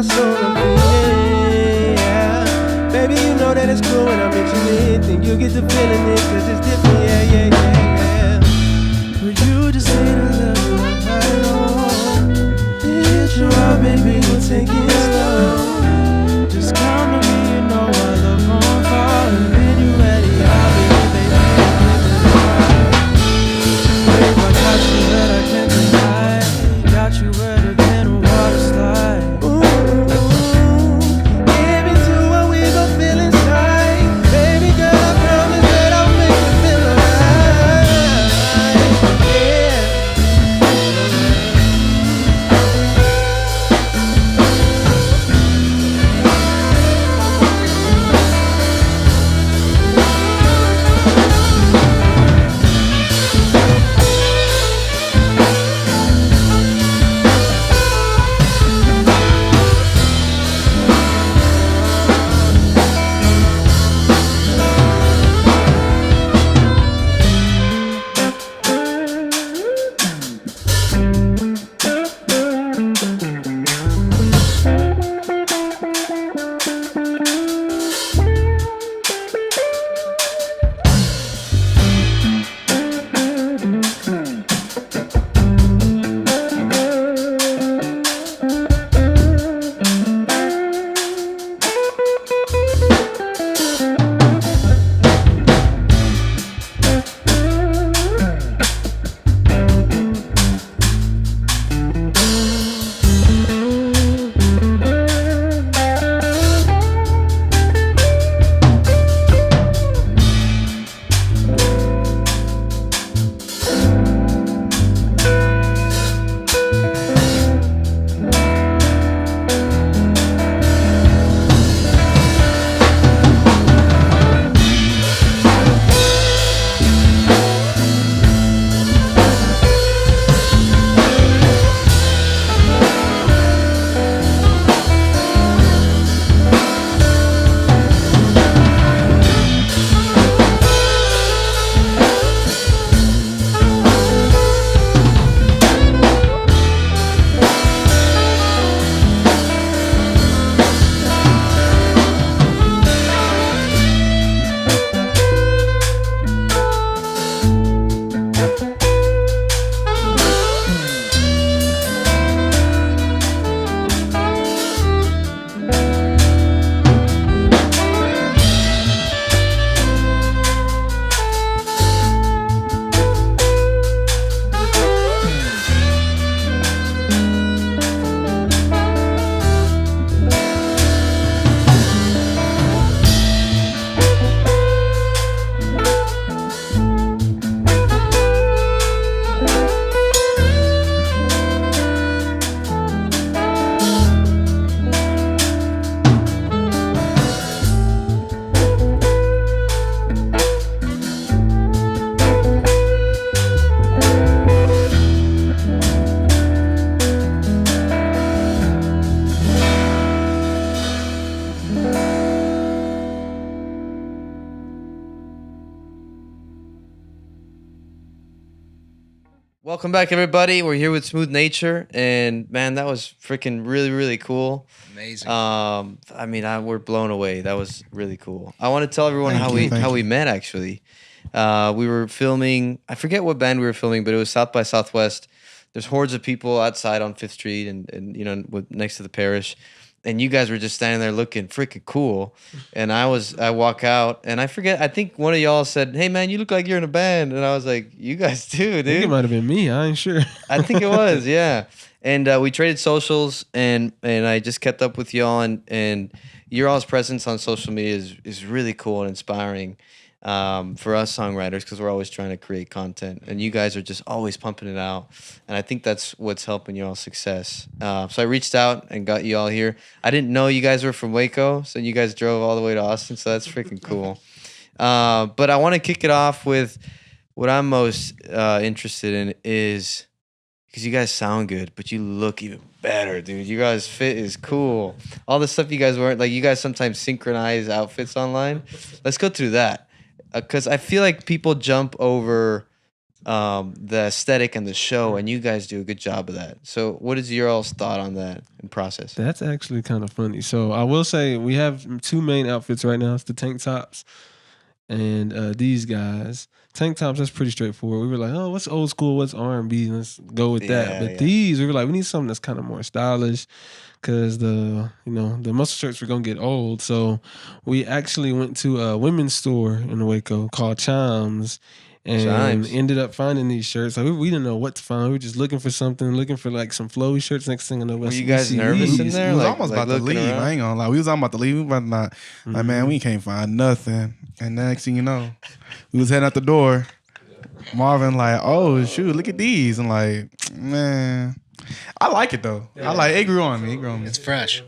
my soul I'm feeling, yeah. Baby, you know that it's cool when I mention it. Then you get to feeling it, cause it's different, yeah, yeah, yeah, yeah. For you to say the love you I know. Hit you out, baby, we'll take it slow. Just come to me, you know I love on fire. And when you ready, I'll be here, baby. Babe, I got you that I can't deny. Got you wetter than a water slide. Ooh, give me to what we gon' feel inside. Baby girl, I promise that I'll make you feel alright. Yeah. Welcome back, everybody. We're here with Smooth Nature, and man, that was freaking really, really cool. Amazing. I mean, we're blown away. That was really cool. I want to tell everyone Thank how you. we met. Actually, we were filming. I forget what band we were filming, but it was South by Southwest. There's hordes of people outside on Fifth Street, and you know, next to the parish. And you guys were just standing there looking freaking cool. And I walk out and I forget, I think one of y'all said, "Hey man, you look like you're in a band." And I was like, "You guys do, I think it dude." might have been me. I ain't sure. I think it was, yeah. And we traded socials and I just kept up with y'all and your all's presence on social media is really cool and inspiring. For us songwriters, because we're always trying to create content, and you guys are just always pumping it out, and I think that's what's helping you all success. So I reached out and got you all here. I didn't know you guys were from Waco, so you guys drove all the way to Austin, so that's freaking cool. But I want to kick it off with what I'm most interested in is because you guys sound good, but you look even better, dude. You guys fit is cool. All the stuff you guys weren't, like, you guys sometimes synchronize outfits online. Let's go through that. Because I feel like people jump over the aesthetic and the show, and you guys do a good job of that. So, what is your all's thought on that and process? That's actually kind of funny. So I will say we have two main outfits right now. It's the tank tops and these guys. Tank tops, that's pretty straightforward. We were like, oh, what's old school? What's R&B? Let's go with that. Yeah, But yeah. these, we were like, we need something that's kind of more stylish because the muscle shirts were going to get old. So we actually went to a women's store in Waco called Chimes and Chimes. ended up finding these shirts. Like we didn't know what to find. We were just looking for something, looking for like some flowy shirts. Next thing I know, Were you guys nervous in there? We was Like- almost like about to looking leave. around? I ain't gonna lie. We was almost about to leave. We about to not. Like, man, we can't find nothing. And next thing you know, we was heading out the door. Marvin like, oh shoot, look at these. I'm like, man, I like it though. I like it. Grew on me. It grew on me. It's fresh.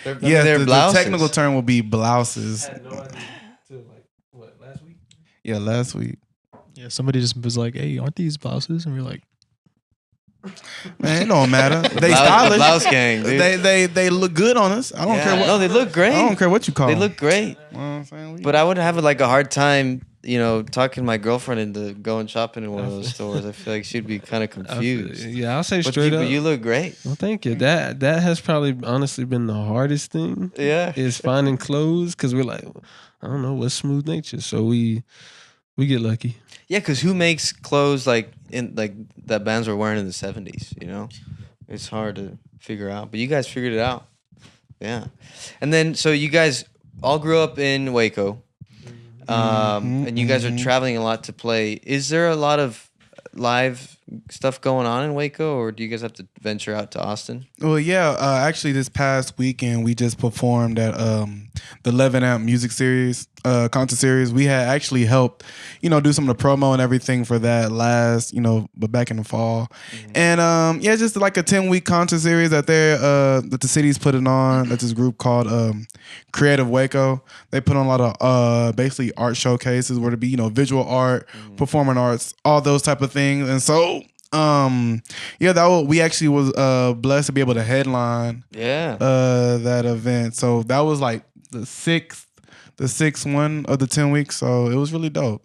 Yeah, they're the blouses. technical term will be blouses. Last week? Yeah, last week. Yeah, somebody just was like, "Hey, aren't these blouses?" And we were like, Man, it don't matter. They Blouse- stylish. blouse gang, dude. They look good on us. I don't Yeah. care what. No, they look great. I don't care what you call They them. look great. You know what I'm saying? But I would have like a hard time, talking my girlfriend into going shopping in one of those stores. I feel like she'd be kind of confused. Yeah, I'll say But straight you, up. but you look great. Well, thank you. That has probably honestly been the hardest thing Yeah. is finding clothes because we're like, I don't know, what's Smooth Nature, so we get lucky. Yeah, because who makes clothes like that bands were wearing in the 70s? It's hard to figure out. But you guys figured it out. Yeah. And then so you guys all grew up in Waco. And you guys are traveling a lot to play. Is there a lot of live stuff going on in Waco, or do you guys have to venture out to Austin? Well, yeah. Actually, this past weekend we just performed at the 11 Amp Music Series concert series. We had actually helped, do some of the promo and everything for that last, but back in the fall. And yeah, just like a 10-week concert series that that the city's putting on. That's this group called Creative Waco. They put on a lot of basically art showcases where to be, visual art, performing arts, all those type of things. And so yeah, we actually was blessed to be able to headline that event. So that was like the sixth one of the 10 weeks. So it was really dope.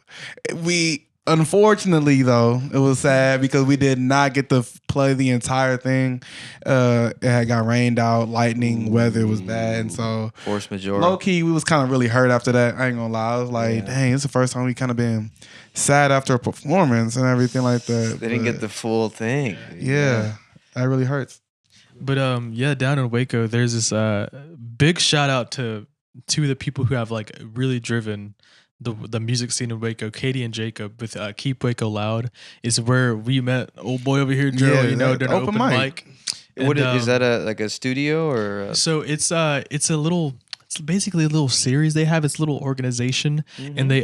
We unfortunately though, it was sad because we did not get to play the entire thing. It had got rained out, lightning, weather was bad, and so Force majeure. low key we was kind of really hurt after that. I ain't gonna lie. I was like, dang, it's the first time we kind of been sad after a performance and everything like that. They didn't But get the full thing. yeah, that really hurts. but yeah, down in Waco, there's this big shout out to two of the people who have like really driven the music scene in Waco. Katie and Jacob with Keep Waco Loud is where we met old boy over here, Joe. Yeah, during that an open open mic. mic. What And, is that? A studio or? So it's basically a little series they have. It's a little organization, and they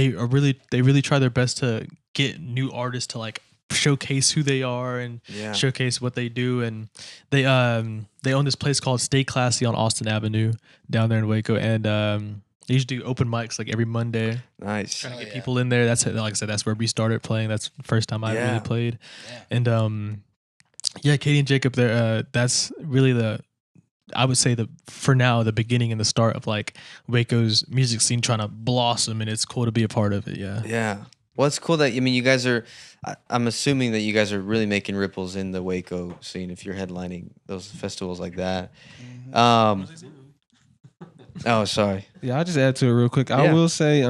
really try their best to get new artists to like showcase who they are and showcase what they do. And they own this place called Stay Classy on Austin Avenue down there in Waco, and they usually do open mics like every Monday. Nice. Trying to get people in there. That's, like I said, that's where we started playing. That's the first time I really played. And yeah, Katie and Jacob there, that's really I would say for now the beginning and the start of like Waco's music scene trying to blossom, and it's cool to be a part of it. Yeah. Yeah. Well, it's cool that you guys are. I'm assuming that you guys are really making ripples in the Waco scene if you're headlining those festivals like that. Oh, sorry. Yeah, I'll just add to it real quick. Yeah. I will say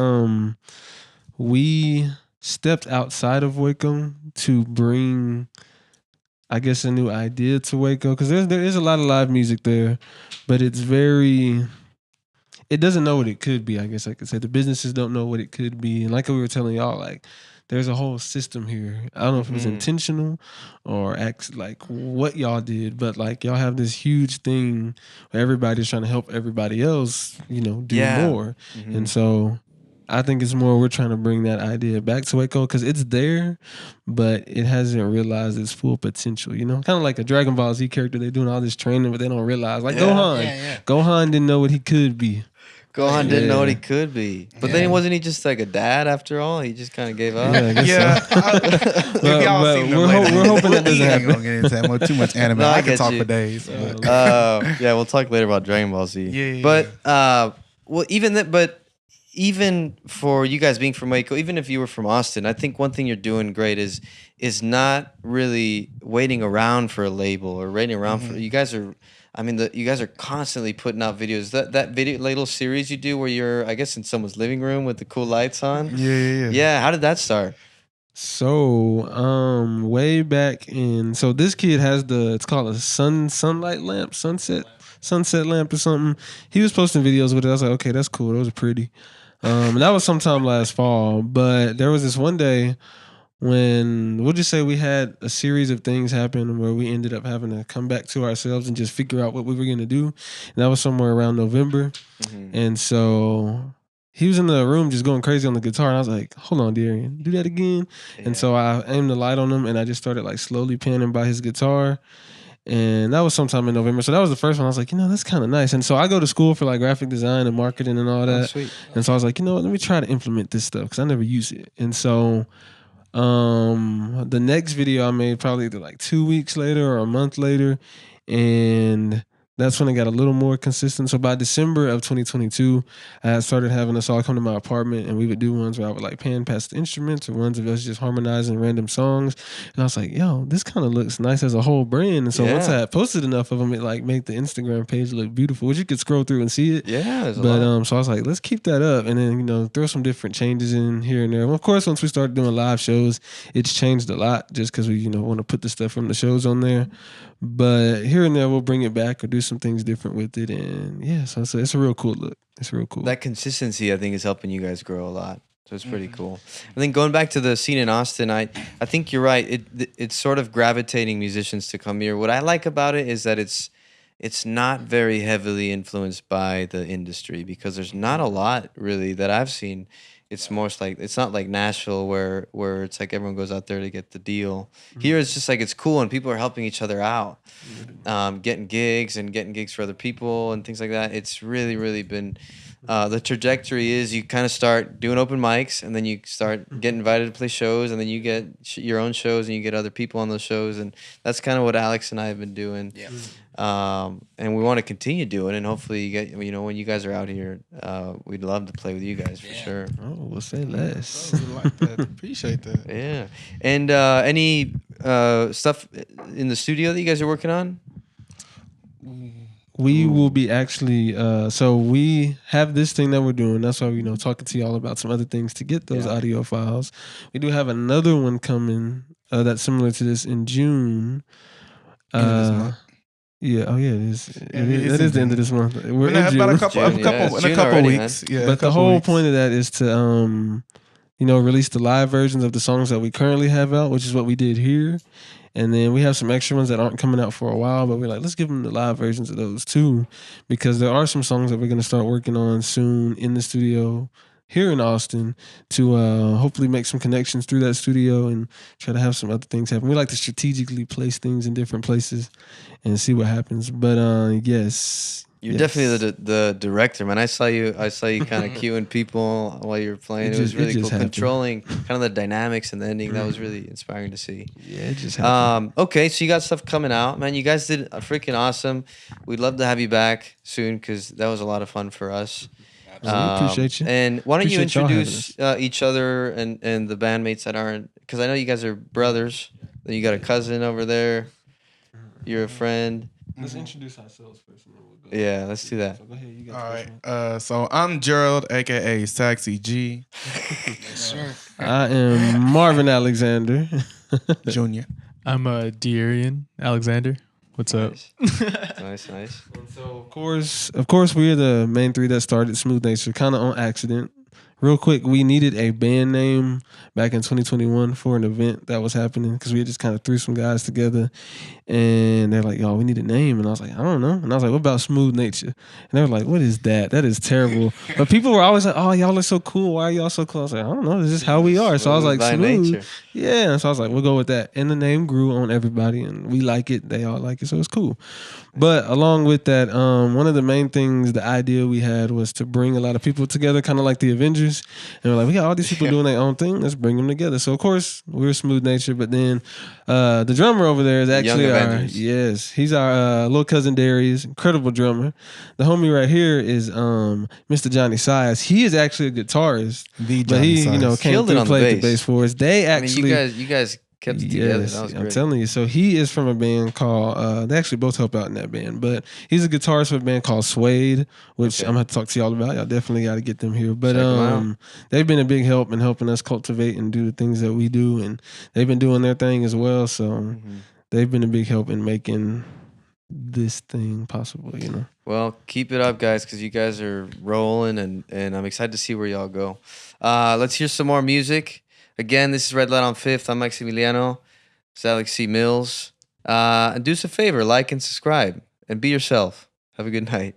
we stepped outside of Waco to bring, I guess, a new idea to Waco because there is a lot of live music there, but it doesn't know what it could be, I guess I could say. The businesses don't know what it could be. And like we were telling y'all, like, there's a whole system here. I don't know if it was intentional or like what y'all did, but like y'all have this huge thing where everybody's trying to help everybody else, do more. And so I think it's more we're trying to bring that idea back to Waco because it's there, but it hasn't realized its full potential, Kind of like a Dragon Ball Z character. They're doing all this training, but they don't realize. Like Gohan. Gohan didn't know what he could be. Gohan didn't know what he could be. But then wasn't he just like a dad after all? He just kind of gave up. Yeah, I guess Yeah, so. if y'all but seen them we're lately, hoping that doesn't we ain't happen. gonna get into that much, too much anime. No, I I can get talk you. for days. Yeah, we'll talk later about Dragon Ball Z. Yeah. But well, even that. But even for you guys being from Waco, even if you were from Austin, I think one thing you're doing great is not really waiting around for a label or waiting around for you guys are. I mean, you guys are constantly putting out videos. That video little series you do where you're, I guess, in someone's living room with the cool lights on. Yeah. Yeah, how did that start? So, way back in, so this kid has it's called a sunlight lamp, sunset lamp or something. He was posting videos with it. I was like, okay, that's cool. Those are pretty. And that was sometime last fall. But there was this one day when, we'll just say we had a series of things happen where we ended up having to come back to ourselves and just figure out what we were going to do. And that was somewhere around November. And so he was in the room just going crazy on the guitar. And I was like, hold on, Darian, do that again. Yeah. And so I aimed the light on him and I just started like slowly panning by his guitar. And that was sometime in November. So that was the first one. I was like, that's kind of nice. And so I go to school for like graphic design and marketing and all that. Oh, sweet. And so I was like, let me try to implement this stuff because I never use it. And so the next video I made probably either like 2 weeks later or a month later. And that's when it got a little more consistent. So by December of 2022, I had started having us all come to my apartment and we would do ones where I would like pan past the instruments or ones of us just harmonizing random songs. And I was like, yo, this kind of looks nice as a whole brand. And so once I had posted enough of them, it like made the Instagram page look beautiful, which you could scroll through and see it. Yeah. But so I was like, let's keep that up and then, throw some different changes in here and there. Well, of course, once we started doing live shows, it's changed a lot just because we, want to put the stuff from the shows on there. But here and there, we'll bring it back or do some things different with it. And yeah, so it's a real cool look. It's real cool. That consistency, I think, is helping you guys grow a lot. So it's pretty cool. I think going back to the scene in Austin, I think you're right. It's sort of gravitating musicians to come here. What I like about it is that it's not very heavily influenced by the industry because there's not a lot really that I've seen. It's most like it's not like Nashville where it's like everyone goes out there to get the deal. Here it's just like it's cool and people are helping each other out, getting gigs for other people and things like that. It's really been the trajectory is you kind of start doing open mics and then you start getting invited to play shows and then you get your own shows and you get other people on those shows and that's kind of what Alex and I have been doing. Yeah. And we want to continue doing it and hopefully you get when you guys are out here, we'd love to play with you guys for sure. Oh, we'll say less. Oh, like that. Appreciate that. Yeah. And any stuff in the studio that you guys are working on? We will be actually, so we have this thing that we're doing. That's why we're talking to y'all about some other things to get those audio files. We do have another one coming that's similar to this in June. End of this month. Yeah. Oh, yeah. It is. That is the end of this month. We're in June. About a couple weeks. Yeah. But the whole point of that is to, release the live versions of the songs that we currently have out, which is what we did here. And then we have some extra ones that aren't coming out for a while, but we're like, let's give them the live versions of those too, because there are some songs that we're going to start working on soon in the studio here in Austin to hopefully make some connections through that studio and try to have some other things happen. We like to strategically place things in different places and see what happens. But yes. You're definitely the director, man. I saw you kind of cueing people while you were playing. It was really cool. Happened. Controlling kind of the dynamics and the ending. That was really inspiring to see. Yeah, it just happened. Okay, so you got stuff coming out, man. You guys did a freaking awesome. We'd love to have you back soon because that was a lot of fun for us. Appreciate you. And why don't you introduce each other and the bandmates that aren't? Because I know you guys are brothers. Then you got a cousin over there. You're a friend. Let's introduce ourselves first. Yeah, let's do that. So go ahead, you got all right. So I'm Gerald, aka Saxy G. Yes, sir. I am Marvin Alexander Jr. I'm Darian Alexander. What's up? Nice. And so of course, we're the main three that started Smooth Nature, kind of on accident. Real quick, we needed a band name back in 2021 for an event that was happening because we just kind of threw some guys together and they're like, yo, we need a name. And I was like, I don't know. And I was like, what about Smooth Nature? And they were like, what is that? That is terrible. But people were always like, oh, y'all are so cool. Why are y'all so cool? I was like, I don't know. This is how we are. So I was like, Smooth. Nature. Yeah. And so I was like, we'll go with that. And the name grew on everybody and we like it. They all like it. So it's cool. But along with that, one of the main things, the idea we had was to bring a lot of people together, kind of like the Avengers. homies, and we're like, we got all these people doing their own thing. Let's bring them together. So of course we're Smooth Nature, but then the drummer over there is actually he's our little cousin Darius, incredible drummer. The homie right here is Mr. Johnny Size. He is actually a guitarist, but he came through and played the bass for us. They actually, you guys kept it together. That was great. I'm telling you. So he is from a band called. They actually both help out in that band, but he's a guitarist for a band called Suede, which I'm gonna have to talk to y'all about. Y'all definitely got to get them here. But they've been a big help in helping us cultivate and do the things that we do, and they've been doing their thing as well. So they've been a big help in making this thing possible. Well, keep it up, guys, because you guys are rolling, and I'm excited to see where y'all go. Let's hear some more music. Again, this is Red Light on Fifth. I'm Maximiliano. It's Alex C. Mills. And do us a favor, like and subscribe, and be yourself. Have a good night.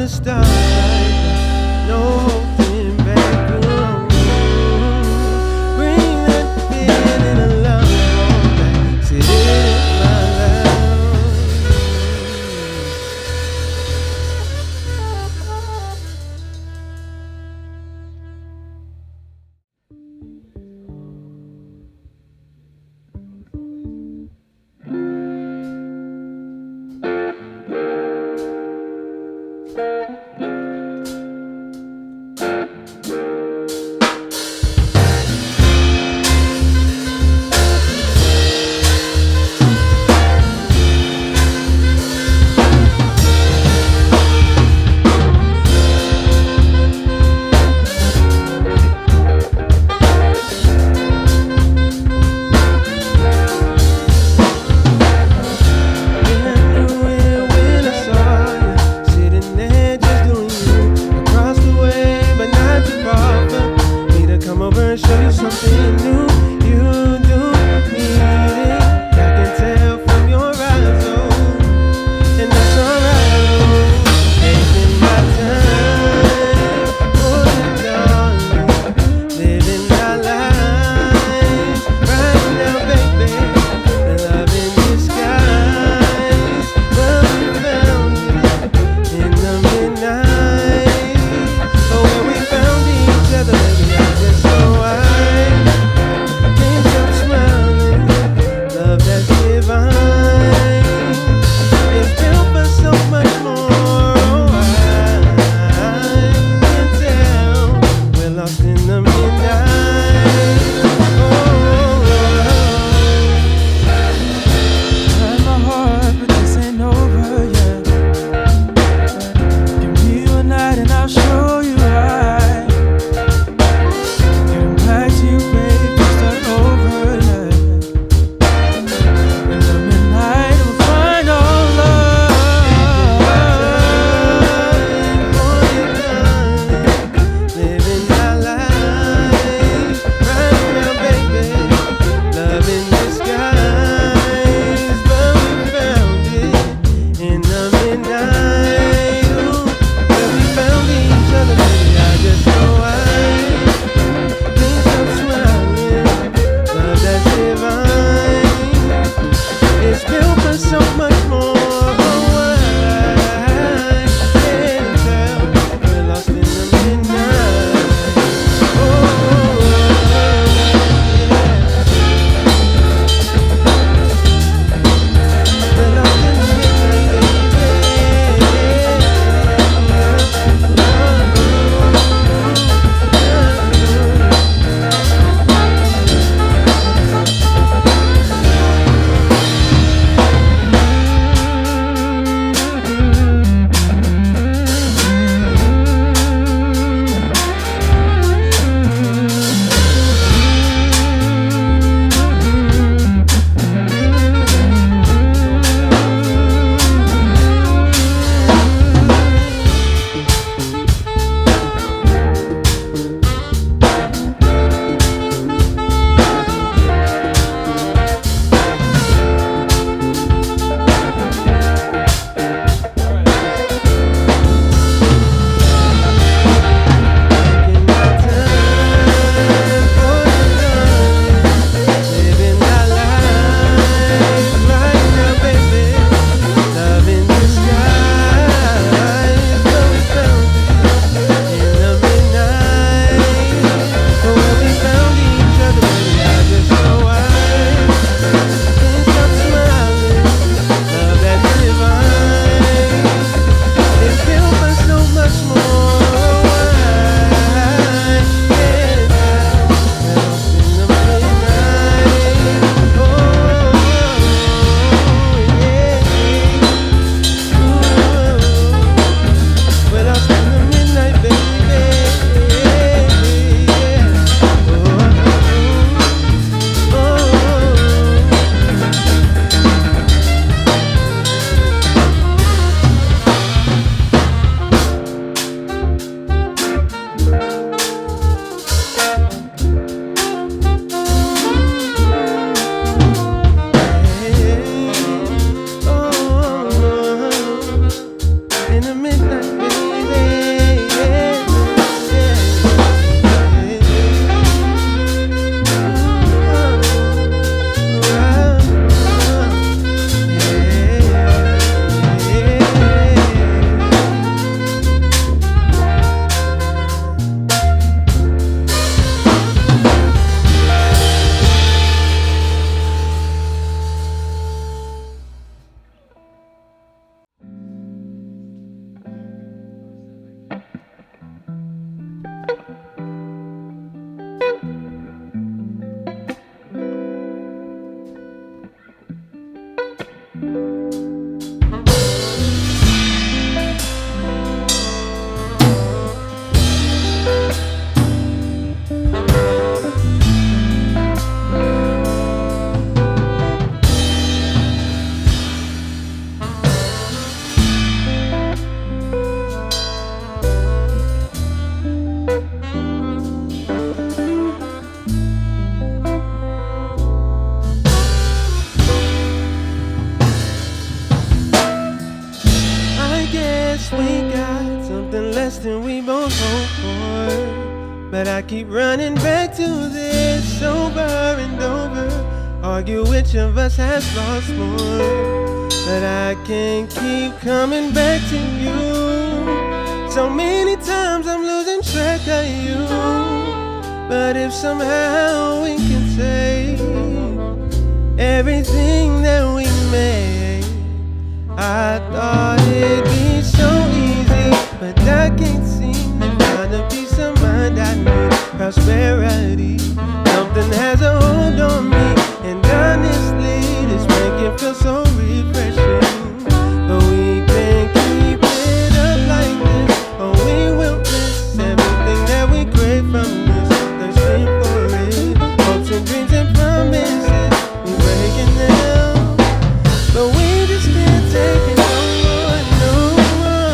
the stars light up, no holding back. Bring that feeling along, sit in my each last than we both hoped for. But I keep running back to this over and over. Argue which of us has lost more. But I can't keep coming back to you. So many times I'm losing track of you. But if somehow we can take everything that we made, I thought it'd be so easy, but I can't seem to find the peace of mind I need. Prosperity, something has a hold on me, and honestly, this make it feel so refreshing. But we can't keep it up like this, or we will miss everything that we crave from this. Thirsting for it, hopes and dreams and promises, we're breaking them, but we just can't take it no more, no more.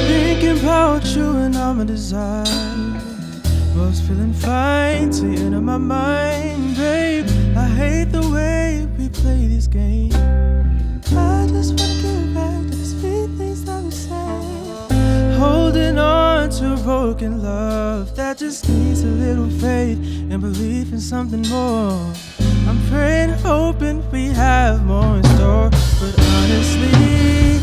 Thinking about you and all my desire, was feeling fine till you enter my mind, babe. I hate the way we play this game. I just wanna get back to the sweet things that we said. Holding on to broken love that just needs a little faith and belief in something more. I'm praying, hoping we have more in store, but honestly,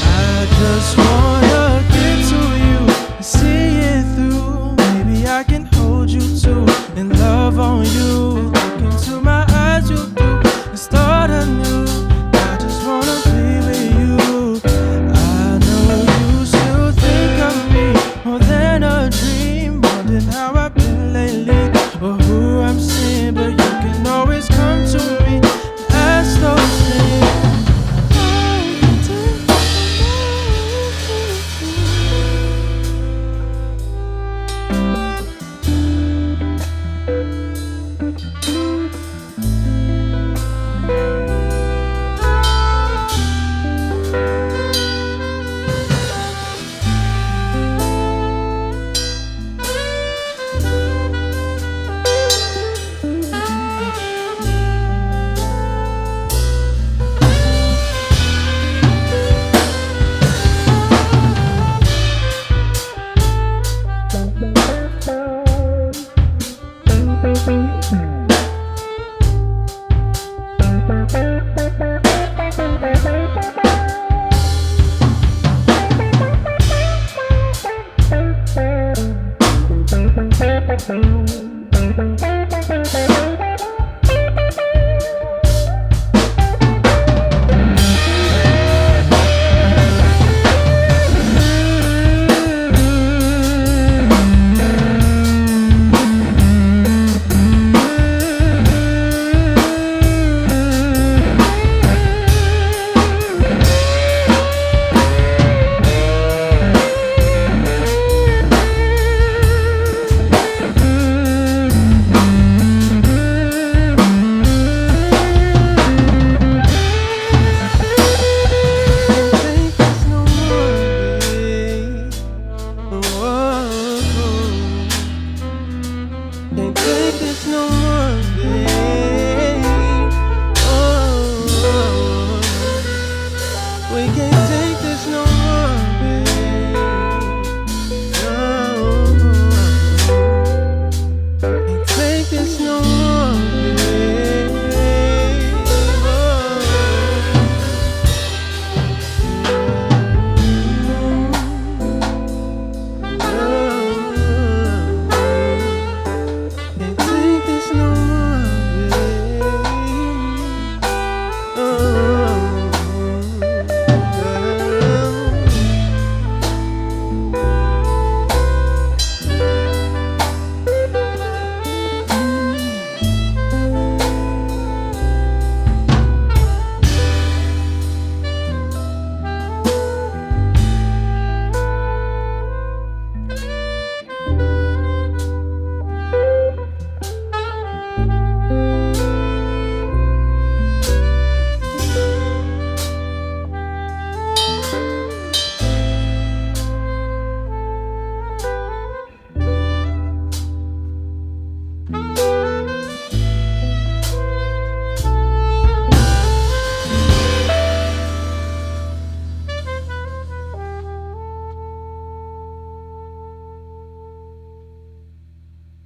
I just wanna get to you and see it through. Maybe I can hold you too and love on you. Look into my eyes, you do, and start anew. I just wanna be with you. I know you still think of me more than a dream. Wondering how I've been lately or who I'm seeing, but you can always come to me and ask those things. Thank you.